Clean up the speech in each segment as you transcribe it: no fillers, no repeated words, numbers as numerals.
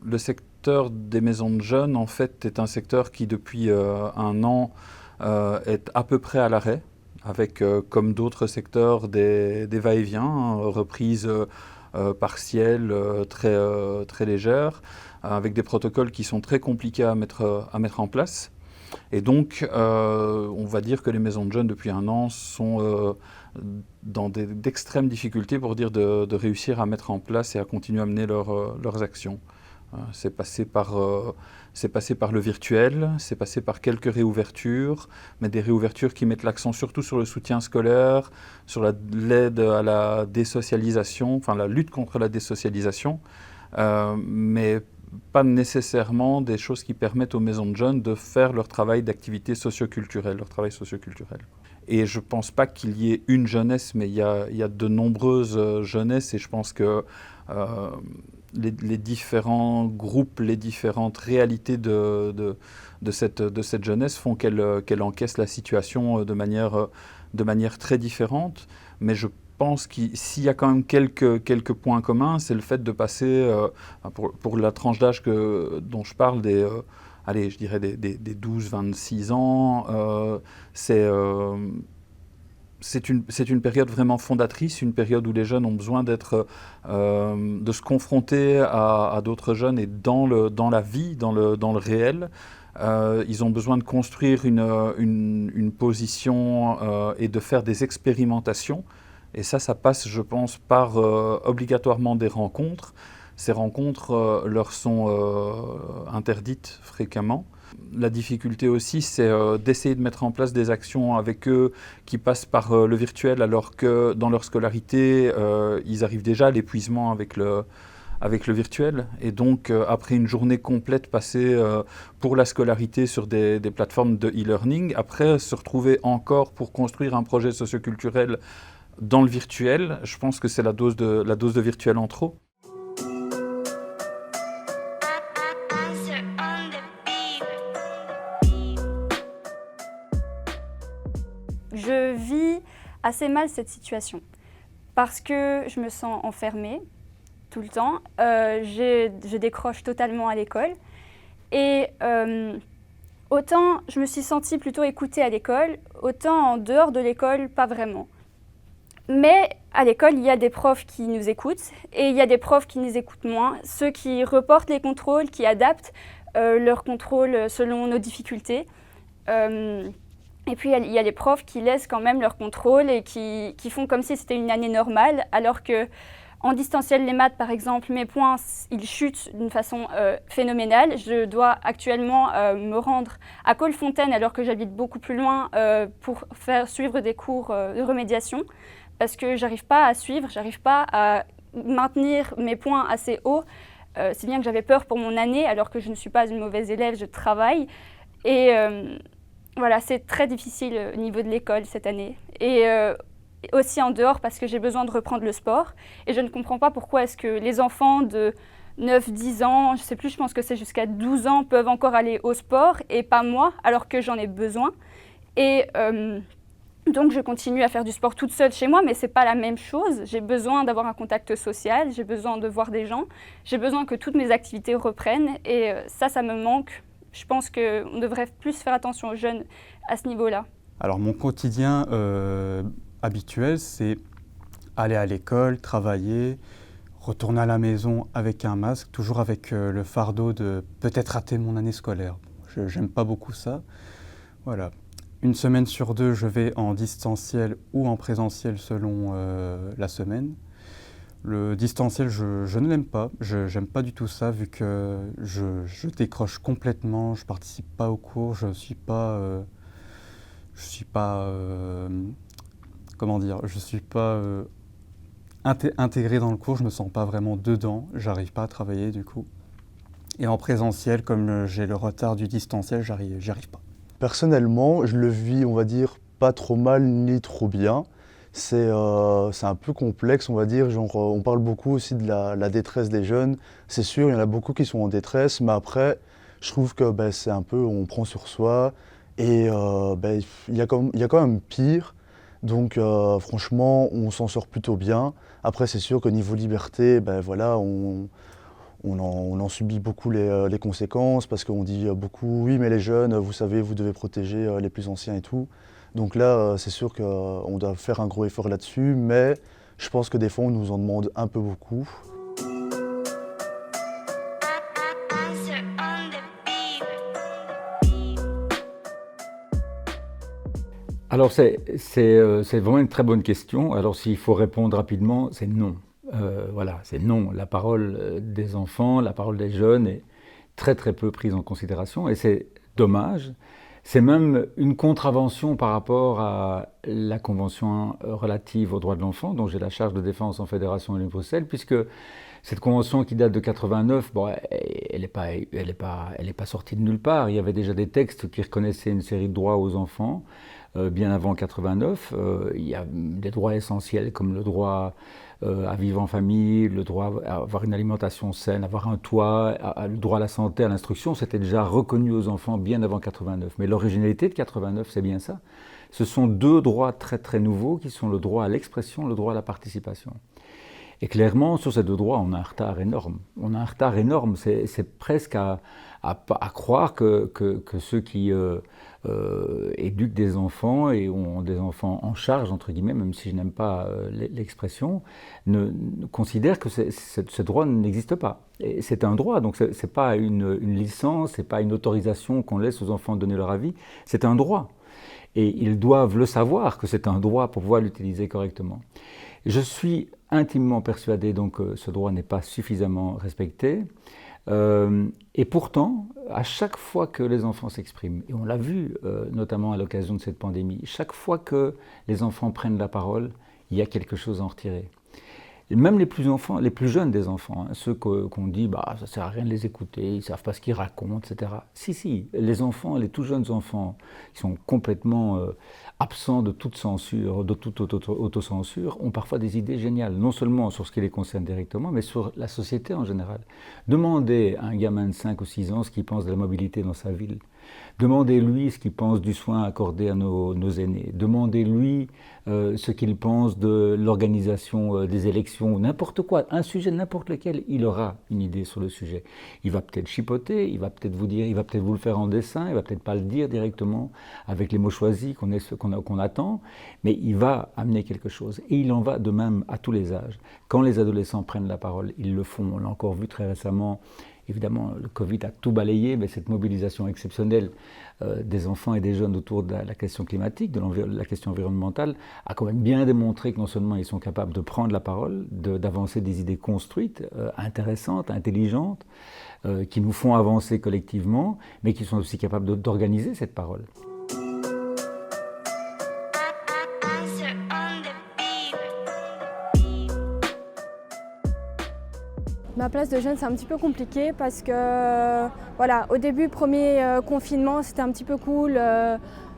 le secteur des maisons de jeunes, en fait, est un secteur qui, depuis un an, est à peu près à l'arrêt, avec, comme d'autres secteurs, des va-et-vient, hein, reprises partielles, très légères, avec des protocoles qui sont très compliqués à mettre en place. Et donc, on va dire que les maisons de jeunes, depuis un an, sont dans d'extrêmes difficultés, pour dire, de réussir à mettre en place et à continuer à mener leurs actions. C'est passé par le virtuel, c'est passé par quelques réouvertures, mais des réouvertures qui mettent l'accent surtout sur le soutien scolaire, sur l'aide à la désocialisation, enfin la lutte contre la désocialisation, mais pas nécessairement des choses qui permettent aux maisons de jeunes de faire leur travail d'activité socioculturelle, leur travail socioculturel. Et je ne pense pas qu'il y ait une jeunesse, mais il y a de nombreuses jeunesses, et je pense que les différents groupes, les différentes réalités de cette jeunesse font qu'elle encaisse la situation de manière très différente. Mais je pense que s'il y a quand même quelques points communs, c'est le fait de passer, pour la tranche d'âge dont je parle, allez, je dirais des 12-26 ans, c'est une période vraiment fondatrice, une période où les jeunes ont besoin de se confronter à d'autres jeunes et dans la vie, dans le réel. Ils ont besoin de construire une position et de faire des expérimentations. Et ça passe, je pense, par obligatoirement des rencontres. Ces rencontres leur sont interdites fréquemment. La difficulté aussi, c'est d'essayer de mettre en place des actions avec eux qui passent par le virtuel, alors que dans leur scolarité, ils arrivent déjà à l'épuisement avec le virtuel. Et donc, après une journée complète passée pour la scolarité sur des plateformes de e-learning, après se retrouver encore pour construire un projet socioculturel dans le virtuel, je pense que c'est la dose de virtuel en trop. Je vis assez mal cette situation parce que je me sens enfermée tout le temps. Je décroche totalement à l'école et autant je me suis sentie plutôt écoutée à l'école, autant en dehors de l'école, pas vraiment. Mais à l'école, il y a des profs qui nous écoutent et il y a des profs qui nous écoutent moins, ceux qui reportent les contrôles, qui adaptent leurs contrôles selon nos difficultés. Et puis il y a les profs qui laissent quand même leurs contrôles et qui font comme si c'était une année normale, alors que en distanciel les maths par exemple, mes points ils chutent d'une façon phénoménale. Je dois actuellement me rendre à Colfontaine alors que j'habite beaucoup plus loin pour faire suivre des cours de remédiation, parce que j'arrive pas à suivre, j'arrive pas à maintenir mes points assez hauts, si bien que j'avais peur pour mon année alors que je ne suis pas une mauvaise élève, je travaille. Et voilà, c'est très difficile au niveau de l'école cette année. Et aussi en dehors parce que j'ai besoin de reprendre le sport. Et je ne comprends pas pourquoi est-ce que les enfants de 9-10 ans, je ne sais plus, je pense que c'est jusqu'à 12 ans, peuvent encore aller au sport et pas moi, alors que j'en ai besoin. Et donc je continue à faire du sport toute seule chez moi, mais ce n'est pas la même chose. J'ai besoin d'avoir un contact social, j'ai besoin de voir des gens, j'ai besoin que toutes mes activités reprennent. Et ça me manque. Je pense qu'on devrait plus faire attention aux jeunes à ce niveau-là. Alors mon quotidien habituel, c'est aller à l'école, travailler, retourner à la maison avec un masque, toujours avec le fardeau de peut-être rater mon année scolaire. J'aime pas beaucoup ça. Voilà. Une semaine sur deux, je vais en distanciel ou en présentiel selon la semaine. Le distanciel, je ne l'aime pas. J'aime pas du tout ça, vu que je décroche complètement. Je participe pas aux cours. Je suis pas intégré dans le cours. Je me sens pas vraiment dedans. J'arrive pas à travailler du coup. Et en présentiel, comme j'ai le retard du distanciel, j'y arrive pas. Personnellement, je le vis, on va dire, pas trop mal ni trop bien. C'est un peu complexe, on va dire. Genre, on parle beaucoup aussi de la détresse des jeunes. C'est sûr, il y en a beaucoup qui sont en détresse, mais après, je trouve que c'est un peu, on prend sur soi. Et il y a quand même pire. Donc, franchement, on s'en sort plutôt bien. Après, c'est sûr qu'au niveau liberté, voilà, on en subit beaucoup les conséquences parce qu'on dit beaucoup « oui mais les jeunes, vous savez, vous devez protéger les plus anciens et tout ». Donc là, c'est sûr qu'on doit faire un gros effort là-dessus, mais je pense que des fois on nous en demande un peu beaucoup. Alors c'est vraiment une très bonne question. Alors s'il faut répondre rapidement, c'est non. Voilà, c'est non. La parole des enfants, la parole des jeunes est très très peu prise en considération et c'est dommage. C'est même une contravention par rapport à la Convention relative aux droits de l'enfant, dont j'ai la charge de défense en Fédération Wallonie-Bruxelles, puisque cette convention qui date de 89, bon, elle n'est pas sortie de nulle part. Il y avait déjà des textes qui reconnaissaient une série de droits aux enfants. Bien avant 89, il y a des droits essentiels comme le droit à vivre en famille, le droit à avoir une alimentation saine, avoir un toit, le droit à la santé, à l'instruction, c'était déjà reconnu aux enfants bien avant 89. Mais l'originalité de 89, c'est bien ça. Ce sont deux droits très très nouveaux qui sont le droit à l'expression, le droit à la participation. Et clairement, sur ces deux droits, on a un retard énorme. On a un retard énorme, c'est presque à croire que ceux qui éduquent des enfants et ont des enfants en charge, entre guillemets, même si je n'aime pas l'expression, ne considèrent que ce droit n'existe pas. Et c'est un droit, donc c'est pas une licence, c'est pas une autorisation qu'on laisse aux enfants de donner leur avis, c'est un droit. Et ils doivent le savoir que c'est un droit pour pouvoir l'utiliser correctement. Je suis intimement persuadé donc que ce droit n'est pas suffisamment respecté. Et pourtant, à chaque fois que les enfants s'expriment, et on l'a vu notamment à l'occasion de cette pandémie, chaque fois que les enfants prennent la parole, il y a quelque chose à en retirer. Et même les plus jeunes des enfants, hein, ceux qu'on dit bah, ça ne sert à rien de les écouter, ils ne savent pas ce qu'ils racontent, etc. Si, les enfants, les tout jeunes enfants, qui sont complètement absents de toute censure, de toute autocensure, ont parfois des idées géniales, non seulement sur ce qui les concerne directement, mais sur la société en général. Demandez à un gamin de 5 ou 6 ans ce qu'il pense de la mobilité dans sa ville. Demandez-lui ce qu'il pense du soin accordé à nos aînés. Demandez-lui ce qu'il pense de l'organisation des élections, n'importe quoi, un sujet n'importe lequel, il aura une idée sur le sujet. Il va peut-être chipoter, il va peut-être vous dire, il va peut-être vous le faire en dessin, il va peut-être pas le dire directement avec les mots choisis qu'on attend, mais il va amener quelque chose. Et il en va de même à tous les âges. Quand les adolescents prennent la parole, ils le font. On l'a encore vu très récemment. Évidemment, le Covid a tout balayé, mais cette mobilisation exceptionnelle des enfants et des jeunes autour de la question climatique, de la question environnementale, a quand même bien démontré que non seulement ils sont capables de prendre la parole, d'avancer des idées construites, intéressantes, intelligentes, qui nous font avancer collectivement, mais qui sont aussi capables d'organiser cette parole. Ma place de jeune, c'est un petit peu compliqué parce que, voilà, au début, premier confinement, c'était un petit peu cool.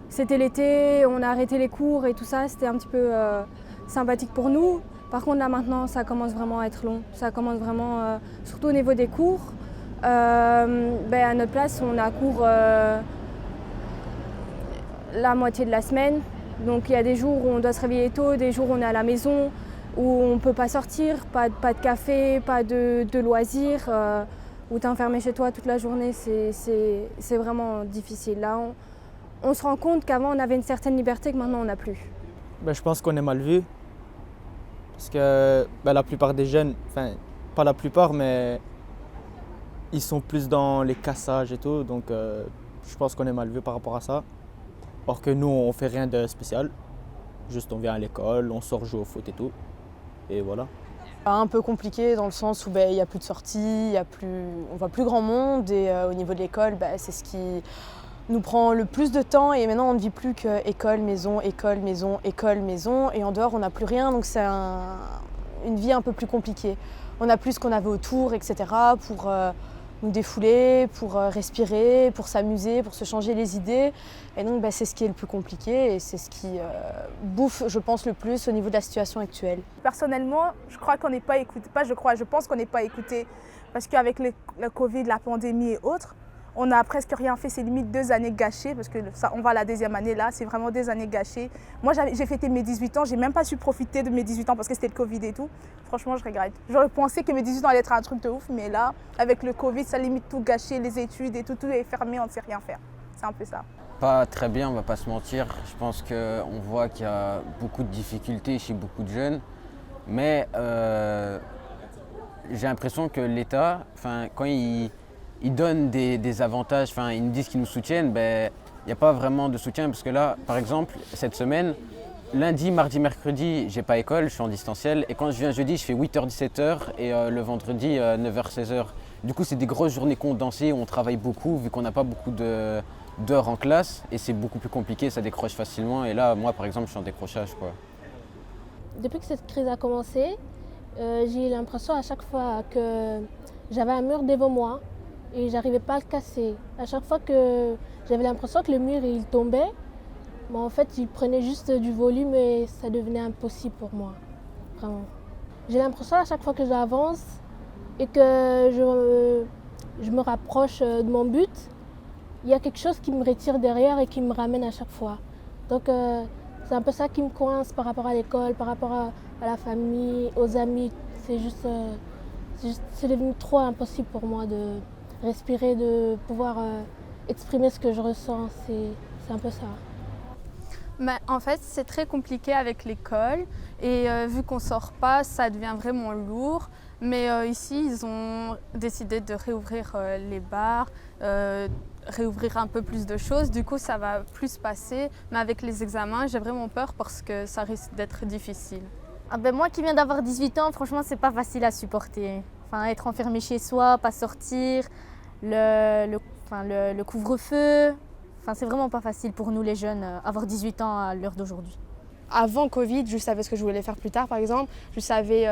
C'était l'été, on a arrêté les cours et tout ça, c'était un petit peu sympathique pour nous. Par contre, là maintenant, ça commence vraiment à être long. Ça commence vraiment, surtout au niveau des cours. À notre place, on a cours la moitié de la semaine. Donc il y a des jours où on doit se réveiller tôt, des jours où on est à la maison, où on ne peut pas sortir, pas de café, pas de loisirs, où tu es enfermé chez toi toute la journée, c'est vraiment difficile. Là, on se rend compte qu'avant on avait une certaine liberté que maintenant on n'a plus. Je pense qu'on est mal vu, parce que la plupart des jeunes, enfin pas la plupart, mais ils sont plus dans les cassages et tout, donc je pense qu'on est mal vu par rapport à ça. Or que nous, on fait rien de spécial, juste on vient à l'école, on sort jouer au foot et tout. Et voilà. Un peu compliqué dans le sens où il n'y a plus de sorties, on voit plus grand monde et au niveau de l'école, c'est ce qui nous prend le plus de temps et maintenant on ne vit plus que école, maison, école, maison, école, maison et en dehors on n'a plus rien donc c'est une vie un peu plus compliquée. On n'a plus ce qu'on avait autour, etc. pour nous défouler, pour respirer, pour s'amuser, pour se changer les idées. Et donc c'est ce qui est le plus compliqué et c'est ce qui bouffe, je pense, le plus au niveau de la situation actuelle. Personnellement, je crois qu'on n'est pas écouté. Je pense qu'on n'est pas écouté parce qu'avec le Covid, la pandémie et autres, On n'a presque rien fait, c'est limite 2 années gâchées parce que ça, on va à la 2e année là, c'est vraiment 2 années gâchées. Moi j'ai fêté mes 18 ans, j'ai même pas su profiter de mes 18 ans parce que c'était le Covid et tout. Franchement je regrette. J'aurais pensé que mes 18 ans allaient être un truc de ouf, mais là avec le Covid ça limite tout gâché, les études et tout, tout est fermé, on ne sait rien faire. C'est un peu ça. Pas très bien, on va pas se mentir. Je pense qu'on voit qu'il y a beaucoup de difficultés chez beaucoup de jeunes, mais j'ai l'impression que l'État, quand il donne des avantages, ils nous disent qu'ils nous soutiennent, il n'y a pas vraiment de soutien parce que là, par exemple, cette semaine, lundi, mardi, mercredi, j'ai pas école, je suis en distanciel et quand je viens jeudi, je fais 8h-17h et le vendredi, 9h-16h. Du coup, c'est des grosses journées condensées où on travaille beaucoup vu qu'on n'a pas beaucoup d'heures en classe et c'est beaucoup plus compliqué, ça décroche facilement et là, moi, par exemple, je suis en décrochage, quoi. Depuis que cette crise a commencé, j'ai eu l'impression à chaque fois que j'avais un mur devant moi et j'arrivais pas à le casser. À chaque fois que j'avais l'impression que le mur il tombait, en fait il prenait juste du volume et ça devenait impossible pour moi, vraiment. J'ai l'impression à chaque fois que j'avance et que je me rapproche de mon but, il y a quelque chose qui me retire derrière et qui me ramène à chaque fois. Donc c'est un peu ça qui me coince par rapport à l'école, par rapport à la famille, aux amis. C'est devenu trop impossible pour moi de respirer, de pouvoir exprimer ce que je ressens. C'est un peu ça. Mais en fait, c'est très compliqué avec l'école et vu qu'on ne sort pas, ça devient vraiment lourd. Mais ici, ils ont décidé de réouvrir les bars, réouvrir un peu plus de choses. Du coup, ça va plus passer. Mais avec les examens, j'ai vraiment peur parce que ça risque d'être difficile. Moi qui viens d'avoir 18 ans, franchement, c'est pas facile à supporter. Être enfermé chez soi, pas sortir, le couvre-feu. C'est vraiment pas facile pour nous les jeunes, avoir 18 ans à l'heure d'aujourd'hui. Avant Covid, je savais ce que je voulais faire plus tard, par exemple. Je savais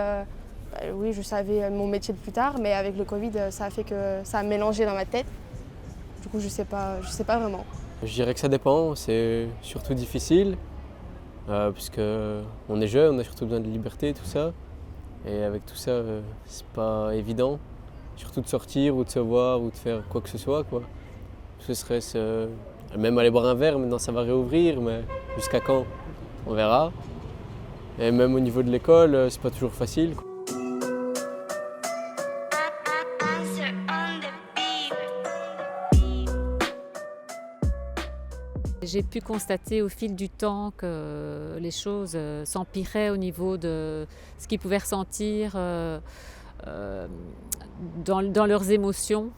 mon métier de plus tard, mais avec le Covid, ça a fait que ça a mélangé dans ma tête. Du coup, je sais pas vraiment. Je dirais que ça dépend, c'est surtout difficile, puisque on est jeune, on a surtout besoin de liberté, tout ça. Et avec tout ça, c'est pas évident, surtout de sortir ou de se voir ou de faire quoi que ce soit, quoi. Ce serait même aller boire un verre, maintenant ça va réouvrir, mais jusqu'à quand? On verra. Et même au niveau de l'école, c'est pas toujours facile, quoi. J'ai pu constater au fil du temps que les choses s'empiraient au niveau de ce qu'ils pouvaient ressentir dans leurs émotions.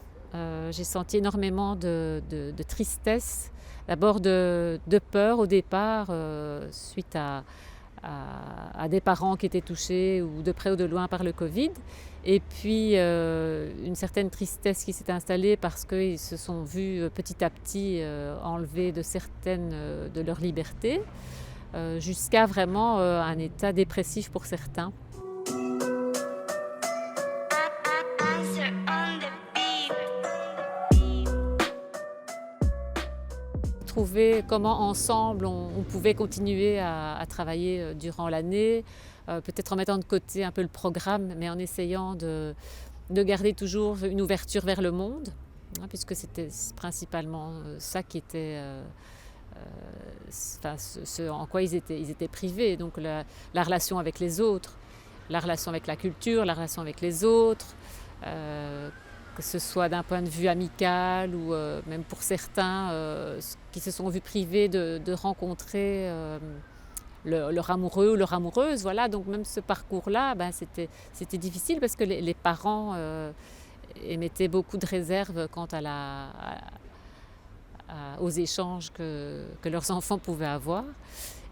J'ai senti énormément de tristesse, d'abord de peur au départ, suite à des parents qui étaient touchés ou de près ou de loin par le Covid. Et puis une certaine tristesse qui s'est installée parce qu'ils se sont vus petit à petit enlevés de certaines de leurs libertés, jusqu'à vraiment un état dépressif pour certains. Trouver comment ensemble on pouvait continuer à travailler durant l'année, peut-être en mettant de côté un peu le programme, mais en essayant de garder toujours une ouverture vers le monde, puisque c'était principalement ça qui était ce en quoi ils étaient privés, donc la relation avec les autres, la relation avec la culture, la relation avec les autres, que ce soit d'un point de vue amical ou même pour certains qui se sont vus privés de rencontrer leur amoureux ou leur amoureuse. Voilà. Donc même ce parcours-là, c'était difficile parce que les parents émettaient beaucoup de réserves quant aux échanges que leurs enfants pouvaient avoir.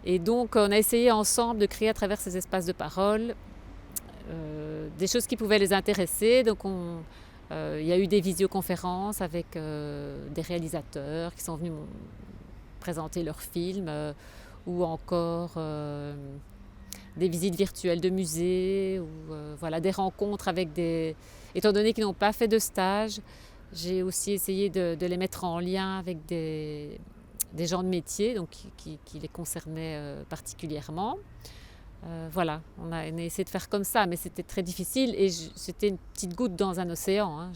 Et donc on a essayé ensemble de créer à travers ces espaces de parole des choses qui pouvaient les intéresser. Donc il y a eu des visioconférences avec des réalisateurs qui sont venus présenter leurs films ou encore des visites virtuelles de musées ou des rencontres avec étant donné qu'ils n'ont pas fait de stage, j'ai aussi essayé de les mettre en lien avec des gens de métier donc, qui les concernaient particulièrement. On a essayé de faire comme ça, mais c'était très difficile et c'était une petite goutte dans un océan.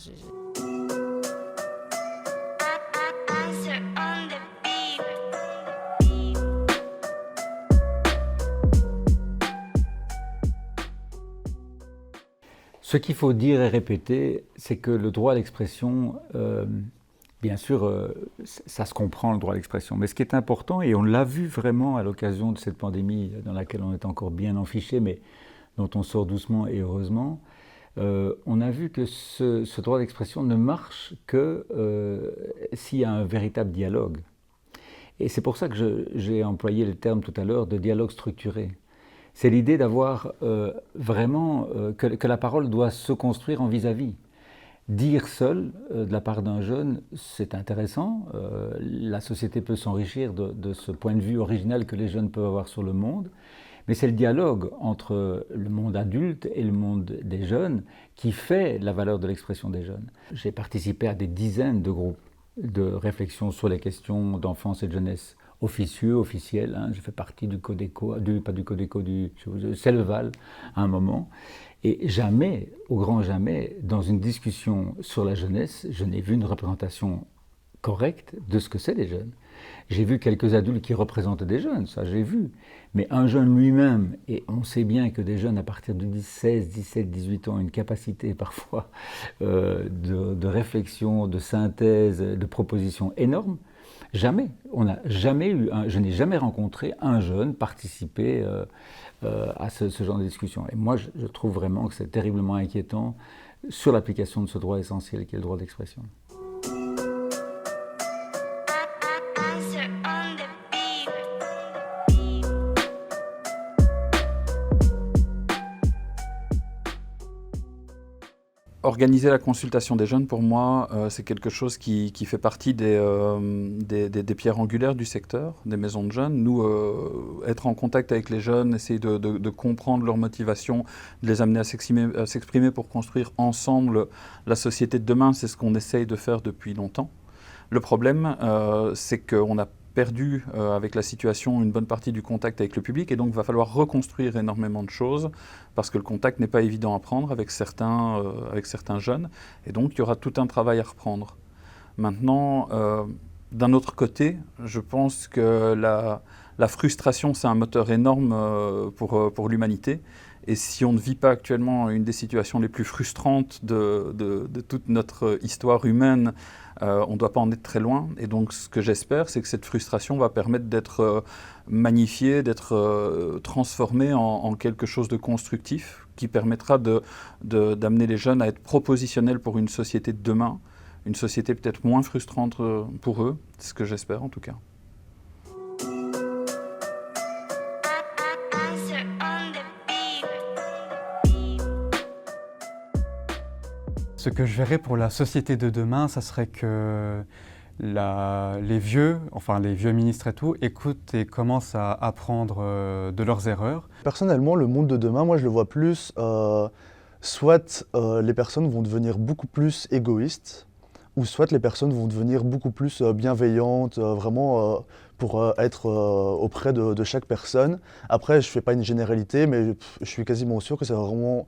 Ce qu'il faut dire et répéter, c'est que le droit à l'expression, bien sûr, ça se comprend le droit à l'expression, mais ce qui est important, et on l'a vu vraiment à l'occasion de cette pandémie dans laquelle on est encore bien enfiché, mais dont on sort doucement et heureusement, on a vu que ce droit d'expression ne marche que s'il y a un véritable dialogue. Et c'est pour ça que j'ai employé le terme tout à l'heure de dialogue structuré. C'est l'idée d'avoir vraiment que la parole doit se construire en vis-à-vis. Dire seul, de la part d'un jeune, c'est intéressant. La société peut s'enrichir de ce point de vue original que les jeunes peuvent avoir sur le monde. Mais c'est le dialogue entre le monde adulte et le monde des jeunes qui fait la valeur de l'expression des jeunes. J'ai participé à des dizaines de groupes de réflexion sur les questions d'enfance et de jeunesse officieux, officiels. Hein. J'ai fait partie du Codeco, du CELVAL à un moment. Et jamais, au grand jamais, dans une discussion sur la jeunesse, je n'ai vu une représentation correcte de ce que c'est les jeunes. J'ai vu quelques adultes qui représentent des jeunes, ça j'ai vu. Mais un jeune lui-même, et on sait bien que des jeunes à partir de 16, 17, 18 ans ont une capacité parfois de réflexion, de synthèse, de proposition énorme. Jamais. Je n'ai jamais rencontré un jeune participer à ce genre de discussion. Et moi, je trouve vraiment que c'est terriblement inquiétant sur l'application de ce droit essentiel qui est le droit d'expression. Organiser la consultation des jeunes, pour moi, c'est quelque chose qui fait partie des pierres angulaires du secteur, des maisons de jeunes. Nous, être en contact avec les jeunes, essayer de comprendre leurs motivations, de les amener à s'exprimer pour construire ensemble la société de demain, c'est ce qu'on essaye de faire depuis longtemps. Le problème, c'est qu'on a perdu avec la situation une bonne partie du contact avec le public et donc il va falloir reconstruire énormément de choses parce que le contact n'est pas évident à prendre avec certains jeunes et donc il y aura tout un travail à reprendre. Maintenant, d'un autre côté, je pense que la frustration c'est un moteur énorme pour l'humanité et si on ne vit pas actuellement une des situations les plus frustrantes de toute notre histoire humaine, on ne doit pas en être très loin. Et donc, ce que j'espère, c'est que cette frustration va permettre d'être magnifiée, d'être transformée en quelque chose de constructif qui permettra d'amener les jeunes à être propositionnels pour une société de demain, une société peut-être moins frustrante pour eux. C'est ce que j'espère en tout cas. Ce que je verrais pour la société de demain, ça serait que les vieux ministres et tout, écoutent et commencent à apprendre de leurs erreurs. Personnellement, le monde de demain, moi je le vois plus, soit les personnes vont devenir beaucoup plus égoïstes, ou soit les personnes vont devenir beaucoup plus bienveillantes, vraiment pour être auprès de chaque personne. Après, je ne fais pas une généralité, mais je suis quasiment sûr que ça va vraiment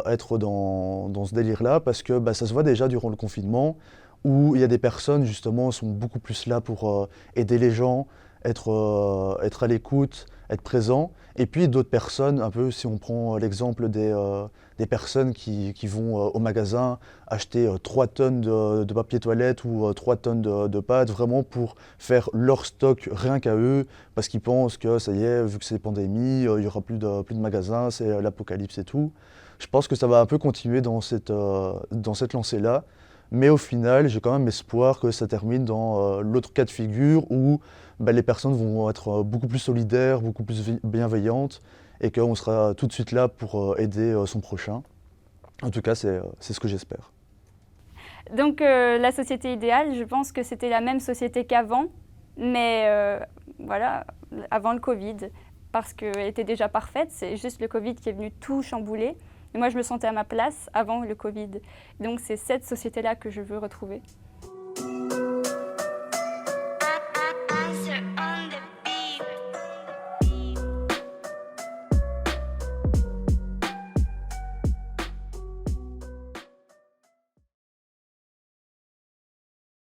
être dans ce délire-là, parce que ça se voit déjà durant le confinement, où il y a des personnes justement sont beaucoup plus là pour aider les gens, être à l'écoute, être présent, et puis d'autres personnes, un peu si on prend l'exemple des personnes qui vont au magasin acheter 3 tonnes de papier toilette ou 3 tonnes de pâtes, vraiment pour faire leur stock rien qu'à eux, parce qu'ils pensent que ça y est, vu que c'est pandémie, il n'y aura plus de magasins, c'est l'apocalypse et tout. Je pense que ça va un peu continuer dans cette lancée-là, mais au final, j'ai quand même espoir que ça termine dans l'autre cas de figure où les personnes vont être beaucoup plus solidaires, beaucoup plus bienveillantes, et qu'on sera tout de suite là pour aider son prochain. En tout cas, c'est ce que j'espère. Donc la société idéale, je pense que c'était la même société qu'avant, mais voilà, avant le Covid, parce qu'elle était déjà parfaite, c'est juste le Covid qui est venu tout chambouler. Et moi, je me sentais à ma place avant le Covid. Donc, c'est cette société-là que je veux retrouver.